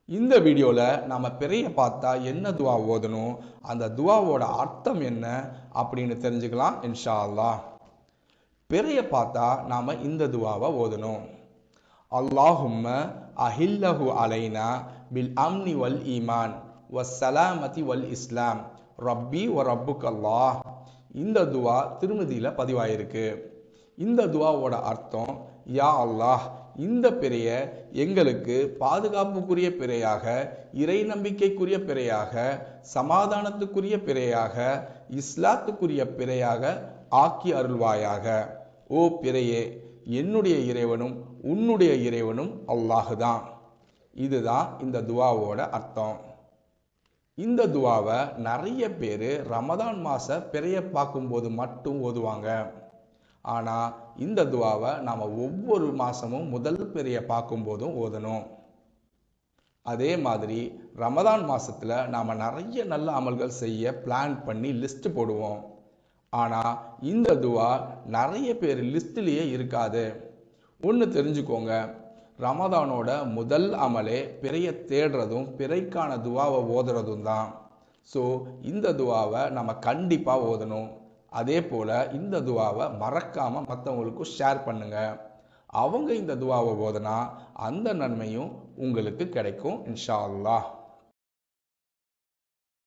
இந்த வீடியோவில் நம்ம பிறையை பார்த்தா என்ன துவா ஓதணும், அந்த துவாவோட அர்த்தம் என்ன அப்படின்னு தெரிஞ்சுக்கலாம் இன்ஷா அல்லாஹ். பிறையை பார்த்தா நாம் இந்த துவாவை ஓதணும். அல்லாஹும்ம அஹில்லஹு அலைனா பில் அம்னி வல் ஈமான் வஸ்ஸலாமதி வல் இஸ்லாம் ரப்பி வ ரப்புக் அல்லாஹ். இந்த துவா திருமதியில் பதிவாயிருக்கு. இந்த துவாவோட அர்த்தம், யா அல்லாஹ், இந்த பிறையை எங்களுக்கு பாதுகாப்புக்குரிய பிறையாக, இறை நம்பிக்கைக்குரிய பிறையாக, சமாதானத்துக்குரிய பிறையாக, இஸ்லாத்துக்குரிய பிறையாக ஆக்கி அருள்வாயாக. ஓ பிறையே, என்னுடைய இறைவனும் உன்னுடைய இறைவனும் அல்லாஹுதான். இதுதான் இந்த துவாவோட அர்த்தம். இந்த துவாவை நிறைய பேர் ரமதான் மாத பிறையை பார்க்கும்போது மட்டும் ஓதுவாங்க. ஆனால் இந்த துவாவை நாம் ஒவ்வொரு மாதமும் முதல் பிறையை பார்க்கும்போதும் ஓதணும். அதே மாதிரி ரமதான் மாதத்தில் நாம் நிறைய நல்ல அமல்கள் செய்ய பிளான் பண்ணி லிஸ்ட் போடுவோம். ஆனால் இந்த துவா நிறைய பேர் லிஸ்ட்லேயே இருக்காது. ஒன்று தெரிஞ்சுக்கோங்க, ரமதானோட முதல் அமலே பிறையை தேடுறதும் பிறைக்கான துவாவை ஓதுறதும் தான். ஸோ இந்த துவாவை நம்ம கண்டிப்பாக ஓதணும். அதே போல் இந்த துவாவை மறக்காமல் மற்றவங்களுக்கும் ஷேர் பண்ணுங்கள். அவங்க இந்த துவாவை ஓதுனா அந்த நன்மையும் உங்களுக்கு கிடைக்கும் இன்ஷா அல்லாஹ்.